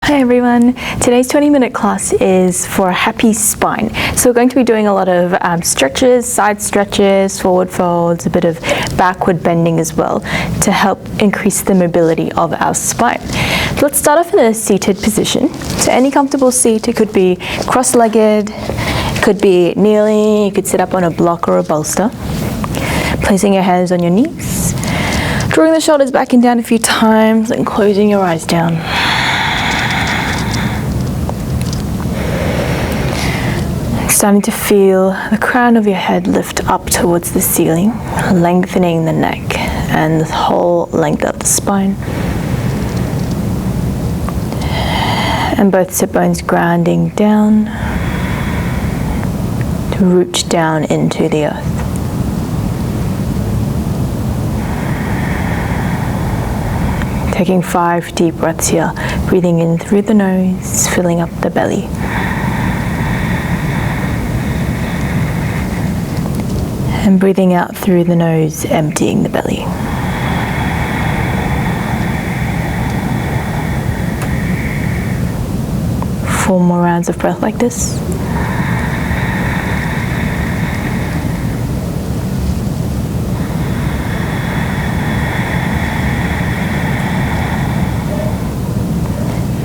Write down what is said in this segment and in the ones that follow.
Hi everyone, today's 20-minute class is for a happy spine. So we're going to be doing a lot of stretches, side stretches, forward folds, a bit of backward bending as well to help increase the mobility of our spine. So let's start off in a seated position. So any comfortable seat, it could be cross-legged, it could be kneeling, you could sit up on a block or a bolster. Placing your hands on your knees, drawing the shoulders back and down a few times and closing your eyes down. Starting to feel the crown of your head lift up towards the ceiling, lengthening the neck and the whole length of the spine. And both sit bones grounding down to root down into the earth. Taking 5 deep breaths here, breathing in through the nose, filling up the belly. And breathing out through the nose, emptying the belly. Four more rounds of breath like this.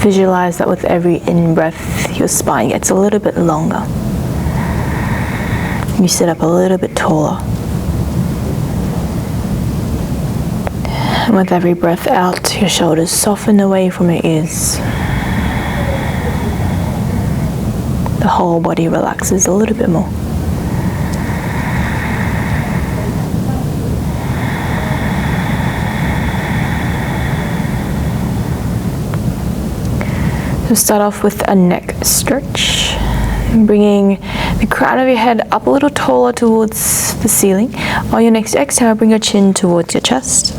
Visualize that with every in-breath, your spine gets a little bit longer. You sit up a little bit taller. And with every breath out, your shoulders soften away from your ears. The whole body relaxes a little bit more. So start off with a neck stretch, bringing the crown of your head up a little taller towards the ceiling. On your next exhale, bring your chin towards your chest.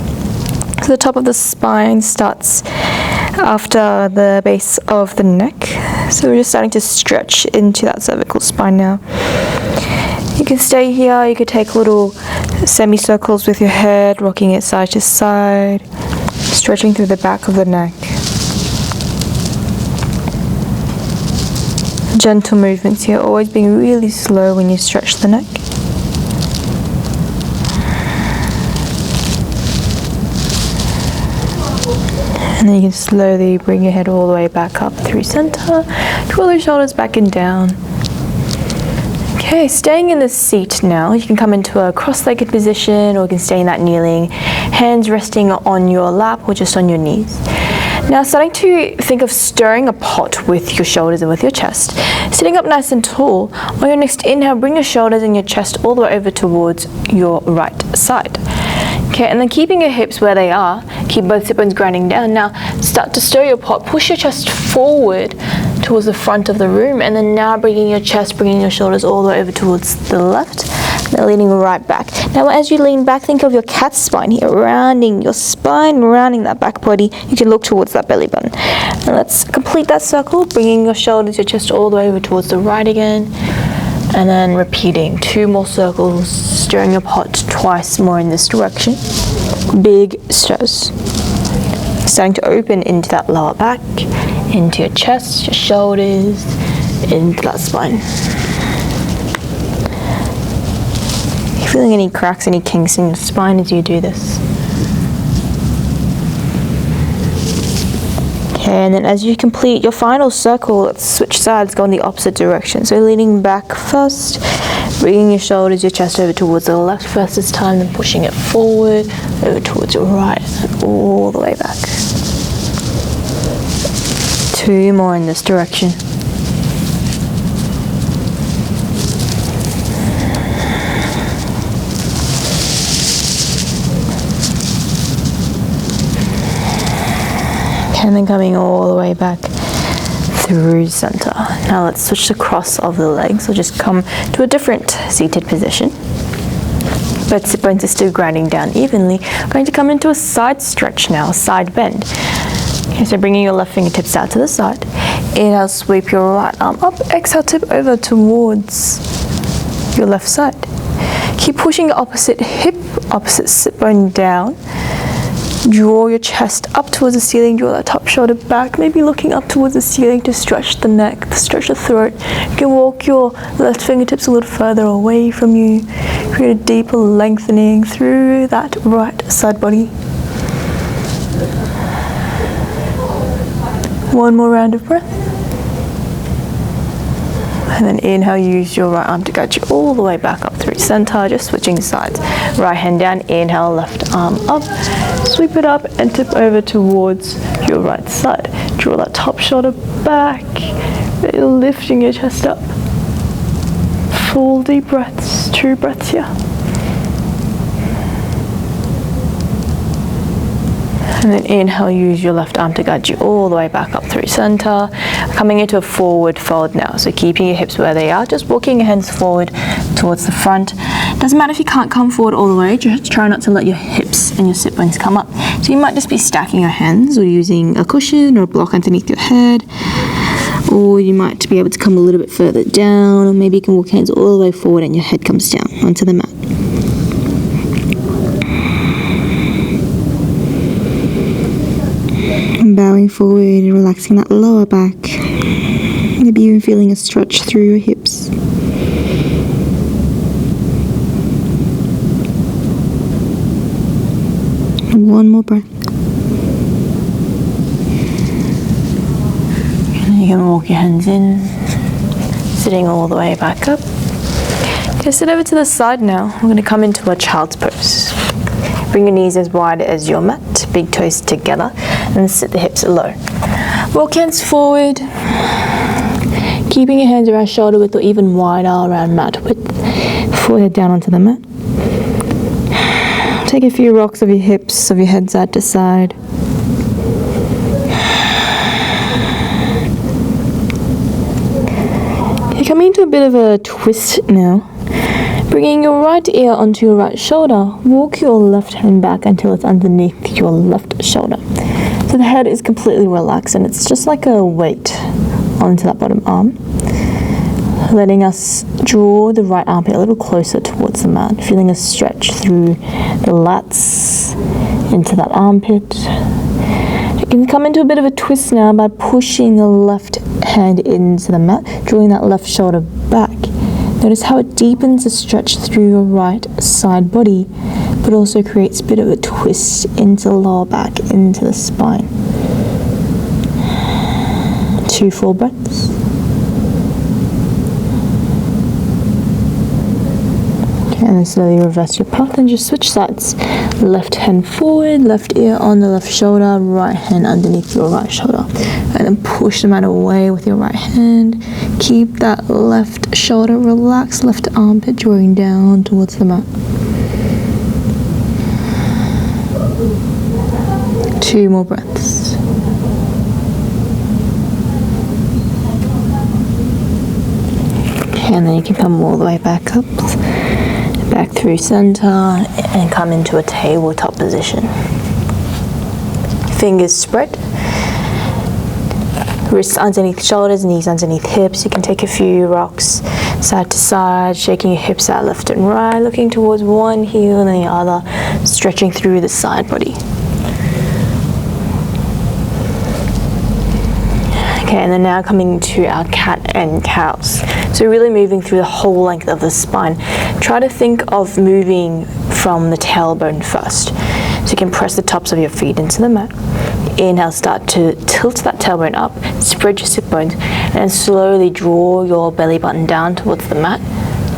So the top of the spine starts after the base of the neck. So we're just starting to stretch into that cervical spine now. You can stay here, you could take little semicircles with your head, rocking it side to side, stretching through the back of the neck. Gentle movements here, always being really slow when you stretch the neck. And then you can slowly bring your head all the way back up through center, twirl your shoulders back and down. Okay, staying in the seat now, you can come into a cross-legged position or you can stay in that kneeling, hands resting on your lap or just on your knees. Now starting to think of stirring a pot with your shoulders and with your chest. Sitting up nice and tall, on your next inhale, bring your shoulders and your chest all the way over towards your right side. Okay, and then keeping your hips where they are, keep both sit bones grinding down. Now start to stir your pot, push your chest forward towards the front of the room, and then now bringing your chest, bringing your shoulders all the way over towards the left. Then leaning right back. Now as you lean back, think of your cat spine here, rounding your spine, rounding that back body. You can look towards that belly button. And let's complete that circle, bringing your shoulders, your chest all the way over towards the right again. And then repeating 2 more circles, stirring your pot twice more in this direction. Big stirrs. Starting to open into that lower back, into your chest, your shoulders, into that spine. Feeling any cracks, any kinks in your spine as you do this. Okay, and then as you complete your final circle, let's switch sides, go in the opposite direction. So leaning back first, bringing your shoulders, your chest over towards the left first this time, then pushing it forward, over towards your right, and all the way back. 2 more in this direction. And then coming all the way back through center. Now let's switch the cross of the legs. So just come to a different seated position. Both sit bones are still grinding down evenly. We're going to come into a side stretch now, a side bend. Okay, so bringing your left fingertips out to the side. Inhale, sweep your right arm up. Exhale, tip over towards your left side. Keep pushing your opposite hip, opposite sit bone down. Draw your chest up towards the ceiling, draw that top shoulder back, maybe looking up towards the ceiling to stretch the neck, stretch the throat. You can walk your left fingertips a little further away from you, create a deeper lengthening through that right side body. One more round of breath. And then inhale, use your right arm to guide you all the way back up through center, just switching sides. Right hand down, inhale, left arm up, sweep it up and tip over towards your right side. Draw that top shoulder back, lifting your chest up. Full deep breaths, 2 breaths here. And then inhale, use your left arm to guide you all the way back up through center. Coming into a forward fold now. So keeping your hips where they are, just walking your hands forward towards the front. Doesn't matter if you can't come forward all the way, just try not to let your hips and your sit bones come up. So you might just be stacking your hands or using a cushion or a block underneath your head. Or you might be able to come a little bit further down, or maybe you can walk hands all the way forward and your head comes down onto the mat. Bowing forward and relaxing that lower back. Maybe even feeling a stretch through your hips. One more breath. And you can walk your hands in, sitting all the way back up. Okay, sit over to the side now. We're going to come into a child's pose. Bring your knees as wide as your mat, big toes together, and sit the hips low. Walk hands forward, keeping your hands around shoulder width or even wider around mat width. Forehead down onto the mat. Take a few rocks of your hips, of your head side to side. You're coming into a bit of a twist now. Bringing your right ear onto your right shoulder, walk your left hand back until it's underneath your left shoulder. So the head is completely relaxed and it's just like a weight onto that bottom arm. Letting us draw the right armpit a little closer towards the mat, feeling a stretch through the lats into that armpit. You can come into a bit of a twist now by pushing the left hand into the mat, drawing that left shoulder back. Notice how it deepens a stretch through your right side body, but also creates a bit of a twist into the lower back, into the spine. 2 full breaths. Okay, and then slowly reverse your path and just switch sides. Left hand forward, left ear on the left shoulder, right hand underneath your right shoulder. And then push the mat away with your right hand. Keep that left shoulder relaxed, left armpit drawing down towards the mat. 2 more breaths. Okay, and then you can come all the way back up, back through center, and come into a tabletop position. Fingers spread. Wrists underneath shoulders, knees underneath hips. You can take a few rocks side to side, shaking your hips out left and right, looking towards one heel and the other, stretching through the side body. Okay, and then now coming to our cat and cows. So really moving through the whole length of the spine. Try to think of moving from the tailbone first. So you can press the tops of your feet into the mat. Inhale, start to tilt that tailbone up, spread your sit bones, and then slowly draw your belly button down towards the mat.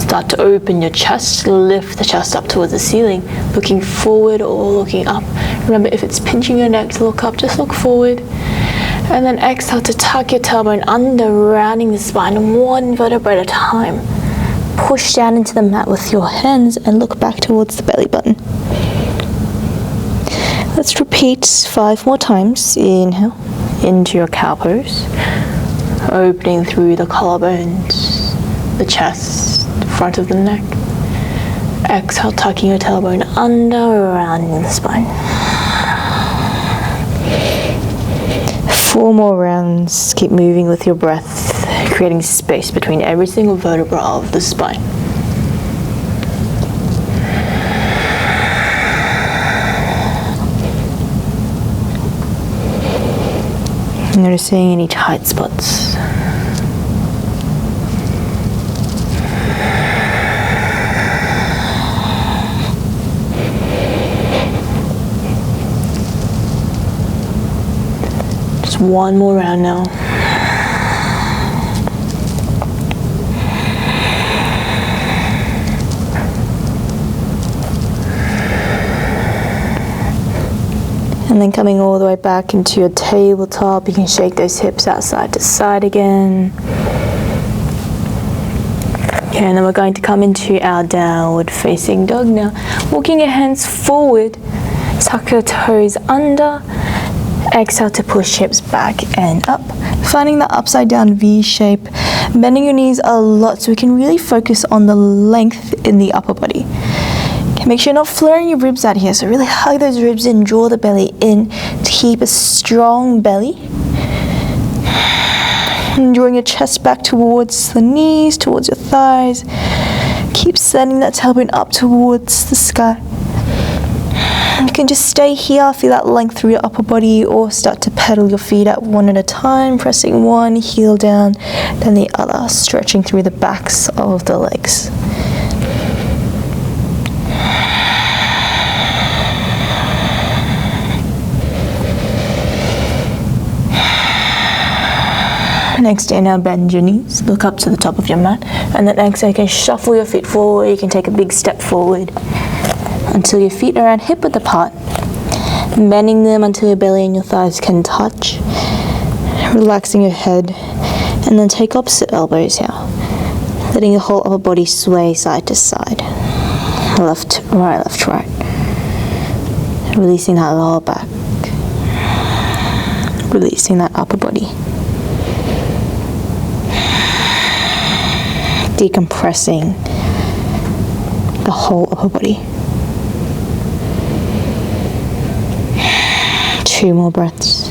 Start to open your chest, lift the chest up towards the ceiling, looking forward or looking up. Remember, if it's pinching your neck to look up, just look forward. And then exhale to tuck your tailbone under, rounding the spine one vertebra at a time. Push down into the mat with your hands and look back towards the belly button. Let's repeat 5 more times. Inhale into your cow pose, opening through the collarbones, the chest, front of the neck. Exhale, tucking your tailbone under, rounding the spine. 4 more rounds. Keep moving with your breath, creating space between every single vertebra of the spine. Noticing any tight spots. Just one more round now. And then coming all the way back into your tabletop, you can shake those hips out side to side again. Okay, and then we're going to come into our downward facing dog now. Walking your hands forward, tuck your toes under, exhale to push hips back and up. Finding that upside down V shape, bending your knees a lot so we can really focus on the length in the upper body. Make sure you're not flaring your ribs out here, so really hug those ribs in, draw the belly in to keep a strong belly. And drawing your chest back towards the knees, towards your thighs. Keep sending that tailbone up towards the sky. You can just stay here, feel that length through your upper body, or start to pedal your feet out one at a time, pressing one heel down, then the other, stretching through the backs of the legs. Next day, now bend your knees, look up to the top of your mat, and then exhale, you can shuffle your feet forward, you can take a big step forward until your feet are around hip width apart, bending them until your belly and your thighs can touch, relaxing your head, and then take opposite elbows here, letting your whole upper body sway side to side, left, right, releasing that lower back, releasing that upper body. Decompressing the whole upper body. 2 more breaths.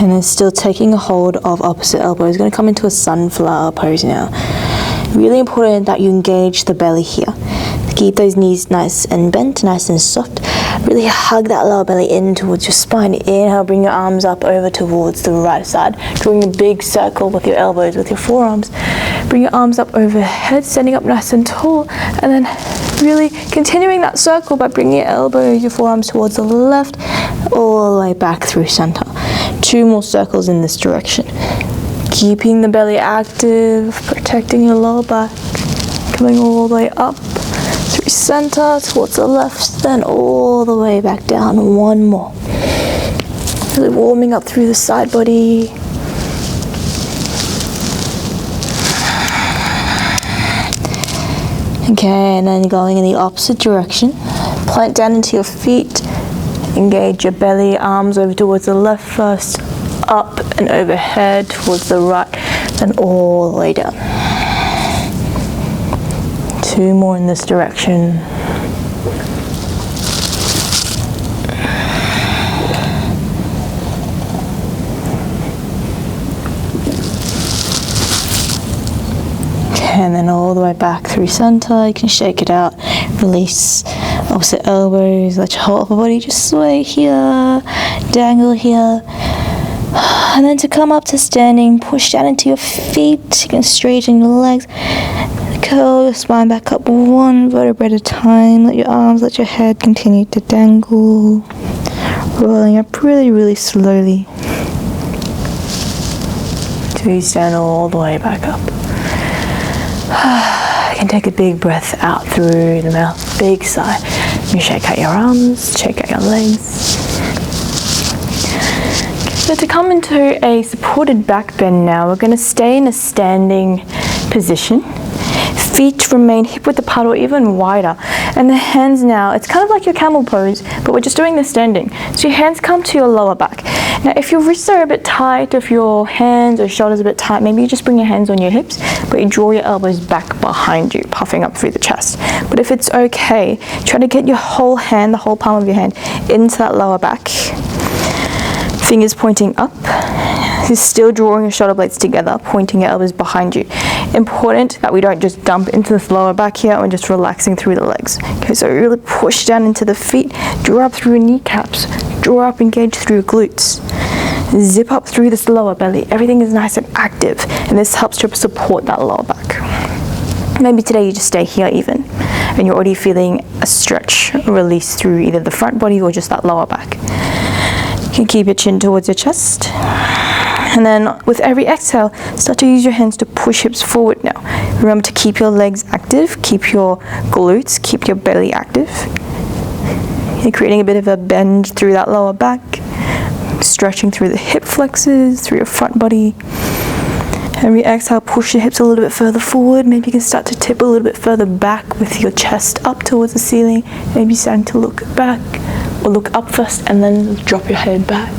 And then still taking a hold of opposite elbow. It's going to come into a sunflower pose now. Really important that you engage the belly here. Keep those knees nice and bent, nice and soft. Really hug that lower belly in towards your spine. Inhale, bring your arms up over towards the right side, drawing a big circle with your elbows, with your forearms. Bring your arms up overhead, standing up nice and tall, and then really continuing that circle by bringing your elbows, your forearms towards the left, all the way back through center. 2 more circles in this direction. Keeping the belly active, protecting your lower back, coming all the way up through center, towards the left, then all the way back down. 1 more. Really warming up through the side body. Okay, and then going in the opposite direction. Plant down into your feet. Engage your belly, arms over towards the left first, up and overhead towards the right, then all the way down. 2 more in this direction. And then all the way back through center. You can shake it out, release opposite elbows, let your whole upper body just sway here, dangle here. And then to come up to standing, push down into your feet. You can straighten your legs, curl your spine back up 1 vertebra at a time. Let your arms, let your head continue to dangle, rolling up really, really slowly till you stand all the way back up. You can take a big breath out through the mouth, big sigh. You shake out your arms, shake out your legs. So to come into a supported back bend now, we're going to stay in a standing position. Feet remain hip width apart or even wider. And the hands now, it's kind of like your camel pose, but we're just doing the standing. So your hands come to your lower back. Now if your wrists are a bit tight, if your hands or shoulders are a bit tight, maybe you just bring your hands on your hips, but you draw your elbows back behind you, puffing up through the chest. But if it's okay, try to get your whole hand, the whole palm of your hand, into that lower back. Fingers pointing up. You're still drawing your shoulder blades together, pointing your elbows behind you. Important that we don't just dump into this lower back here and just relaxing through the legs. Okay, so really push down into the feet, draw up through your kneecaps, draw up, engage through your glutes. Zip up through this lower belly. Everything is nice and active, and this helps to support that lower back. Maybe today you just stay here even, and you're already feeling a stretch, release through either the front body or just that lower back. You can keep your chin towards your chest. And then with every exhale, start to use your hands to push hips forward now. Remember to keep your legs active, keep your glutes, keep your belly active. You're creating a bit of a bend through that lower back, stretching through the hip flexors, through your front body. Every exhale, push your hips a little bit further forward. Maybe you can start to tip a little bit further back with your chest up towards the ceiling. Maybe starting to look back or look up first and then drop your head back.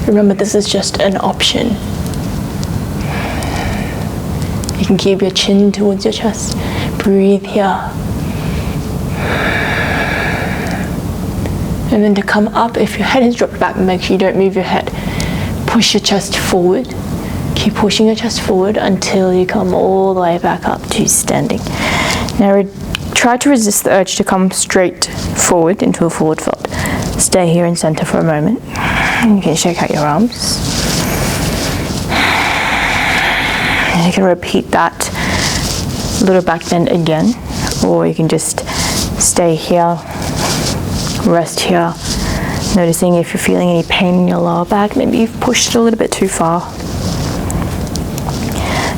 Remember, this is just an option. You can keep your chin towards your chest. Breathe here. And then to come up, if your head is dropped back, make sure you don't move your head. Push your chest forward. Keep pushing your chest forward until you come all the way back up to standing. Now try to resist the urge to come straight forward into a forward fold. Stay here in center for a moment. You can shake out your arms. And you can repeat that little back bend again, or you can just stay here, rest here, noticing if you're feeling any pain in your lower back. Maybe you've pushed it a little bit too far.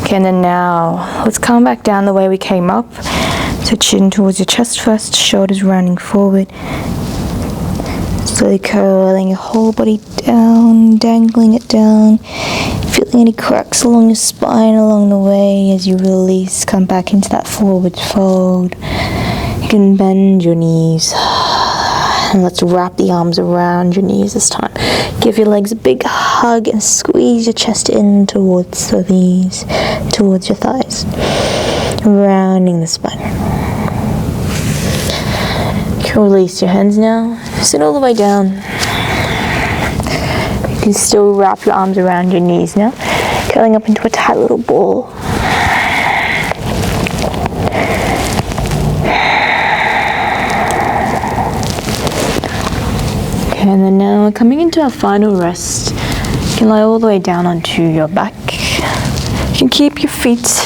Okay, and then now let's come back down the way we came up. So chin towards your chest first, shoulders rounding forward. Slowly curling your whole body down, dangling it down. Feeling any cracks along your spine along the way as you release, come back into that forward fold. You can bend your knees. And let's wrap the arms around your knees this time. Give your legs a big hug and squeeze your chest in towards the knees, towards your thighs. Rounding the spine. You can release your hands now. Sit all the way down. You can still wrap your arms around your knees now, curling up into a tight little ball. Okay, and then now we're coming into our final rest. You can lie all the way down onto your back. You can keep your feet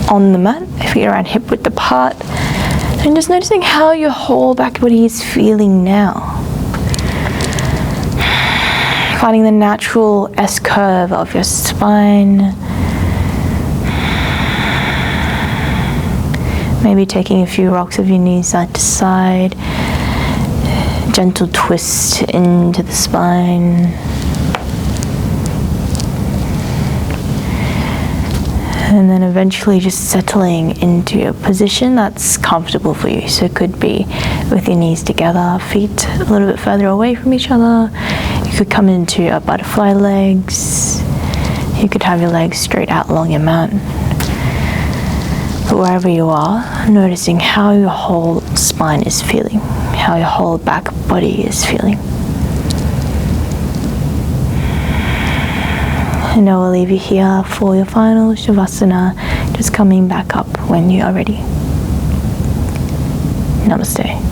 on the mat, feet around hip width apart. And just noticing how your whole back body is feeling now. Finding the natural S-curve of your spine. Maybe taking a few rocks of your knees side to side. Gentle twist into the spine. And then eventually just settling into a position that's comfortable for you. So it could be with your knees together, feet a little bit further away from each other. You could come into a butterfly legs. You could have your legs straight out along your mat. But wherever you are, noticing how your whole spine is feeling, how your whole back body is feeling. And I will leave you here for your final Shavasana, just coming back up when you are ready. Namaste.